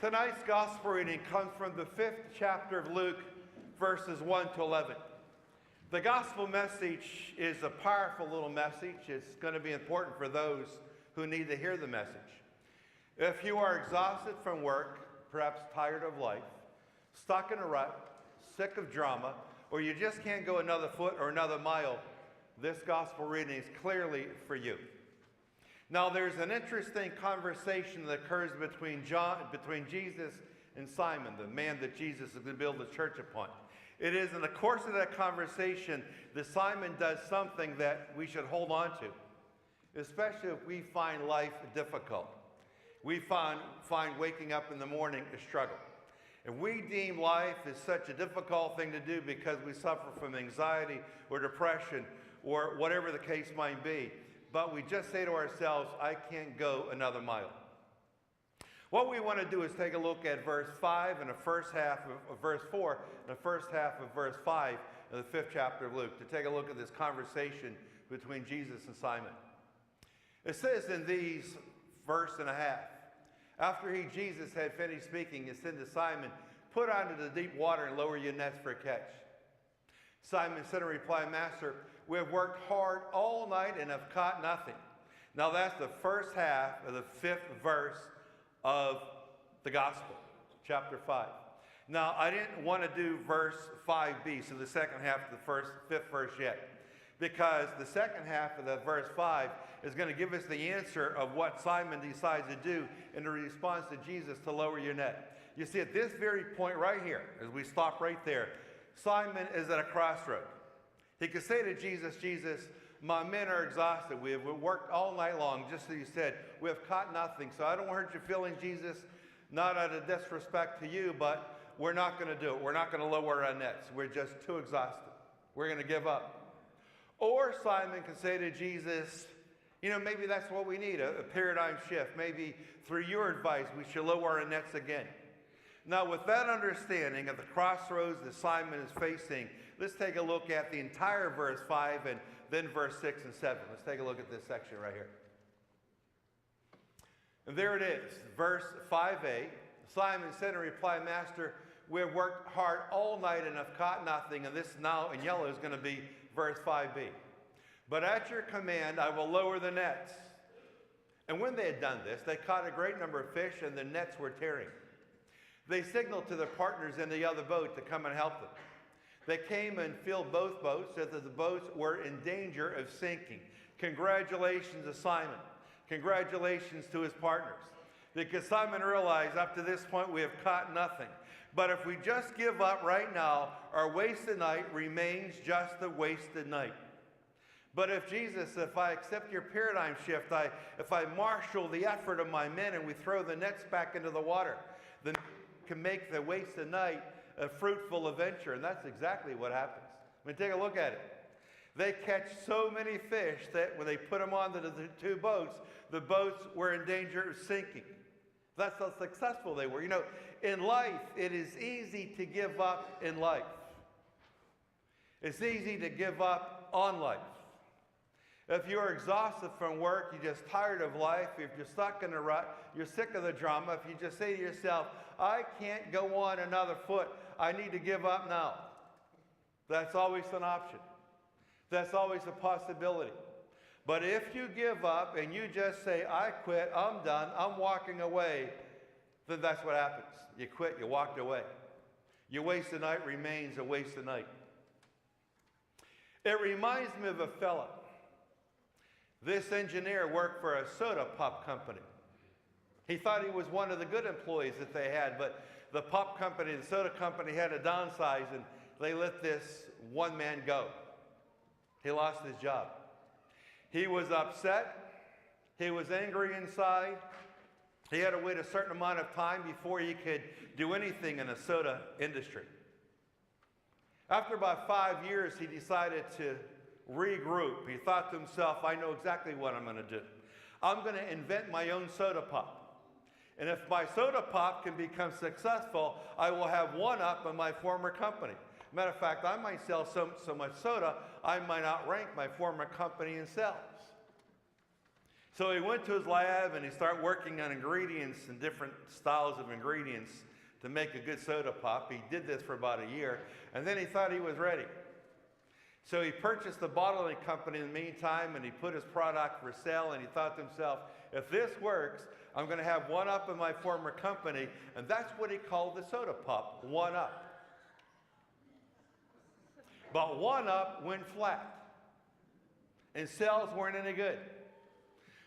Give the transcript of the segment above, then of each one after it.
Tonight's gospel reading comes from the 5th chapter of Luke, verses 1 to 11. The gospel message is a powerful little message. It's going to be important for those who need to hear the message. If you are exhausted from work, perhaps tired of life, stuck in a rut, sick of drama, or you just can't go another foot or another mile, this gospel reading is clearly for you. Now, there's an interesting conversation that occurs between Jesus and Simon, the man that Jesus is going to build the church upon. It is in the course of that conversation that Simon does something that we should hold on to, especially if we find life difficult. We find waking up in the morning a struggle. If we deem life as such a difficult thing to do because we suffer from anxiety or depression or whatever the case might be, but we just say to ourselves, I can't go another mile. What we want to do is take a look at verse 5 and the first half of verse 4 and the first half of verse 5 of the 5th chapter of Luke to take a look at this conversation between Jesus and Simon. It says in these verse and a half, after Jesus had finished speaking, he said to Simon, put out into the deep water and lower your nets for a catch. Simon said in reply, Master, we have worked hard all night and have caught nothing. Now that's the first half of the 5th verse of the gospel, chapter 5. Now I didn't want to do verse 5b, so the second half of the 5th verse yet, because the second half of the verse 5 is going to give us the answer of what Simon decides to do in the response to Jesus to lower your net. You see, at this very point right here, as we stop right there, Simon is at a crossroad. He could say to Jesus, Jesus, my men are exhausted. We have worked all night long, just as you said. We have caught nothing. So I don't hurt your feelings, Jesus, not out of disrespect to you, but we're not going to do it. We're not going to lower our nets. We're just too exhausted. We're going to give up. Or Simon can say to Jesus, you know, maybe that's what we need, a paradigm shift. Maybe through your advice, we should lower our nets again. Now, with that understanding of the crossroads that Simon is facing, let's take a look at the entire verse 5 and then verse 6 and 7. Let's take a look at this section right here. And there it is, verse 5a. Simon said in reply, Master, we have worked hard all night and have caught nothing. And this now in yellow is going to be verse 5b. But at your command, I will lower the nets. And when they had done this, they caught a great number of fish and the nets were tearing. They signaled to their partners in the other boat to come and help them. They came and filled both boats so that the boats were in danger of sinking. Congratulations to Simon. Congratulations to his partners. Because Simon realized up to this point we have caught nothing. But if we just give up right now, our wasted night remains just a wasted night. But if Jesus, if I accept your paradigm shift, if I marshal the effort of my men and we throw the nets back into the water, then we can make the wasted night a fruitful adventure. And that's exactly what happens. I mean, take a look at it. They catch so many fish that when they put them onto the two boats, the boats were in danger of sinking. That's how successful they were. You know, in life, it is easy to give up in life. It's easy to give up on life. If you're exhausted from work, you're just tired of life, if you're stuck in a rut, you're sick of the drama, if you just say to yourself, I can't go on another foot, I need to give up now. That's always an option. That's always a possibility. But if you give up and you just say, I quit, I'm done, I'm walking away, then that's what happens. You quit, you walked away. Your wasted night remains a wasted night. It reminds me of a fella. This engineer worked for a soda pop company. He thought he was one of the good employees that they had, but the pop company, the soda company had to downsize and they let this one man go. He lost his job. He was upset. He was angry inside. He had to wait a certain amount of time before he could do anything in the soda industry. After about 5 years, he decided to regroup. He thought to himself, I know exactly what I'm going to do. I'm going to invent my own soda pop. And if my soda pop can become successful, I will have one up on my former company. Matter of fact, I might sell so much soda, I might outrank my former company in sales. So he went to his lab and he started working on ingredients and different styles of ingredients to make a good soda pop. He did this for about a year, and then he thought he was ready. So he purchased a bottling company in the meantime, and he put his product for sale, and he thought to himself, if this works, I'm going to have one up in my former company, and that's what he called the soda pop, one up. But one up went flat, and sales weren't any good.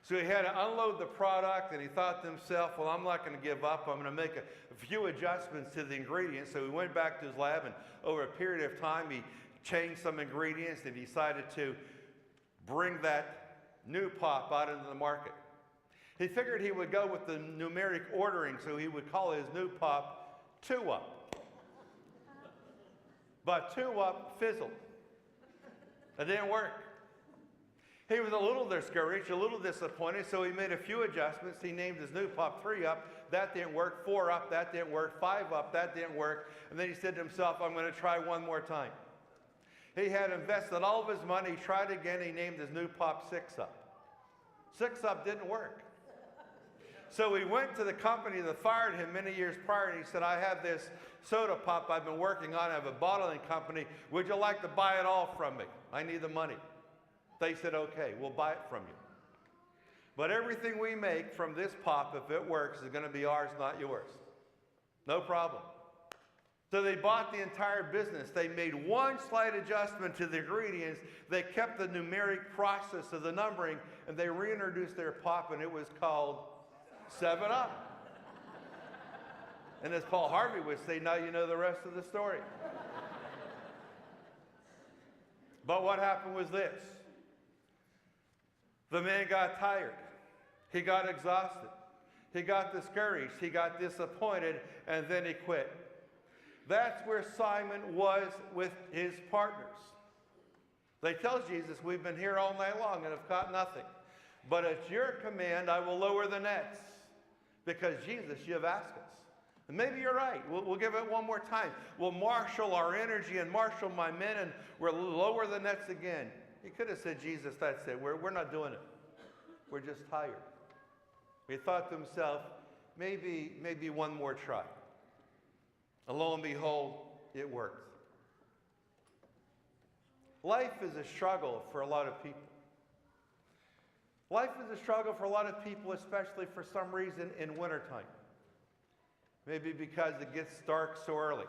So he had to unload the product, and he thought to himself, well, I'm not going to give up. I'm going to make a few adjustments to the ingredients. So he went back to his lab, and over a period of time, he changed some ingredients and decided to bring that new pop out into the market. He figured he would go with the numeric ordering, so he would call his new pop 2-Up. But 2-Up fizzled. It didn't work. He was a little discouraged, a little disappointed, so he made a few adjustments. He named his new pop 3-Up. That didn't work. 4-Up, that didn't work. 5-Up, that didn't work. And then he said to himself, I'm going to try one more time. He had invested all of his money. He tried again. He named his new pop 6-Up. 6-Up didn't work. So he went to the company that fired him many years prior, and he said, I have this soda pop I've been working on. I have a bottling company. Would you like to buy it all from me? I need the money. They said, okay, we'll buy it from you. But everything we make from this pop, if it works, is going to be ours, not yours. No problem. So they bought the entire business. They made one slight adjustment to the ingredients. They kept the numeric process of the numbering, and they reintroduced their pop, and it was called 7-Up. And as Paul Harvey would say, now you know the rest of the story. But what happened was this. The man got tired. He got exhausted. He got discouraged. He got disappointed, and then he quit. That's where Simon was with his partners. They tell Jesus, we've been here all night long and have caught nothing. But at your command, I will lower the nets. Because Jesus, you have asked us. And maybe you're right. We'll give it one more time. We'll marshal our energy and marshal my men, and we'll lower the nets again. He could have said, Jesus, that's it. We're not doing it. We're just tired. He thought to himself, maybe one more try. And lo and behold, it worked. Life is a struggle for a lot of people. Life is a struggle for a lot of people, especially for some reason in wintertime. Maybe because it gets dark so early.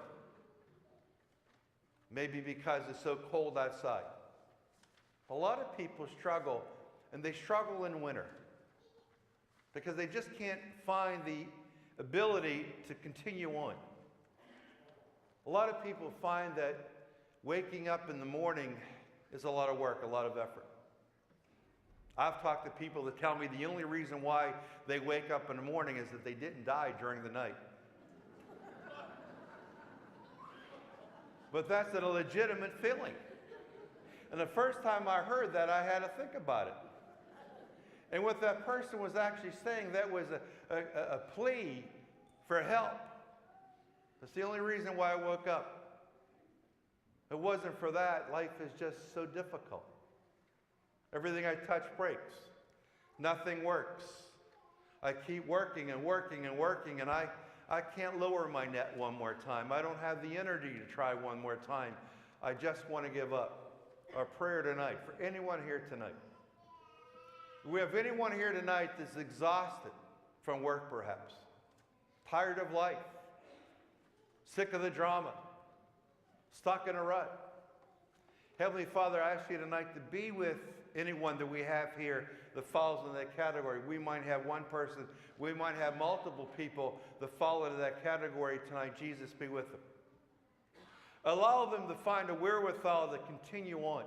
Maybe because it's so cold outside. A lot of people struggle, and they struggle in winter because they just can't find the ability to continue on. A lot of people find that waking up in the morning is a lot of work, a lot of effort. I've talked to people that tell me the only reason why they wake up in the morning is that they didn't die during the night. But that's a legitimate feeling. And the first time I heard that, I had to think about it. And what that person was actually saying, that was a plea for help. That's the only reason why I woke up. If it wasn't for that, life is just so difficult. Everything I touch breaks. Nothing works. I keep working and working and working, and I can't lower my net one more time. I don't have the energy to try one more time. I just want to give up. Our prayer tonight, for anyone here tonight. We have anyone here tonight that's exhausted from work perhaps, tired of life, sick of the drama, stuck in a rut. Heavenly Father, I ask you tonight to be with anyone that we have here that falls in that category. We might have one person, we might have multiple people that fall into that category tonight. Jesus, be with them. Allow them to find a wherewithal to continue on.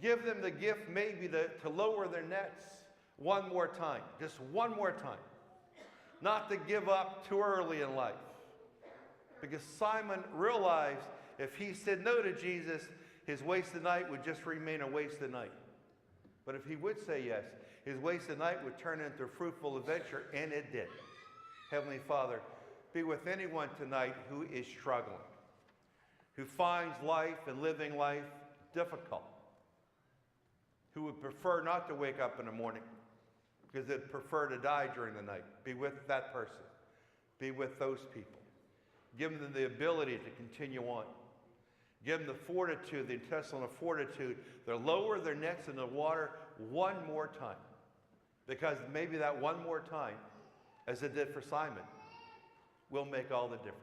Give them the gift maybe to lower their nets one more time, just one more time. Not to give up too early in life. Because Simon realized if he said no to Jesus, his wasted night would just remain a wasted night. But if he would say yes, his wasted night would turn into a fruitful adventure, and it did. Heavenly Father, be with anyone tonight who is struggling, who finds life and living life difficult, who would prefer not to wake up in the morning because they'd prefer to die during the night. Be with that person. Be with those people. Give them the ability to continue on. Give them the fortitude, the intestinal fortitude, to lower their nets in the water one more time. Because maybe that one more time, as it did for Simon, will make all the difference.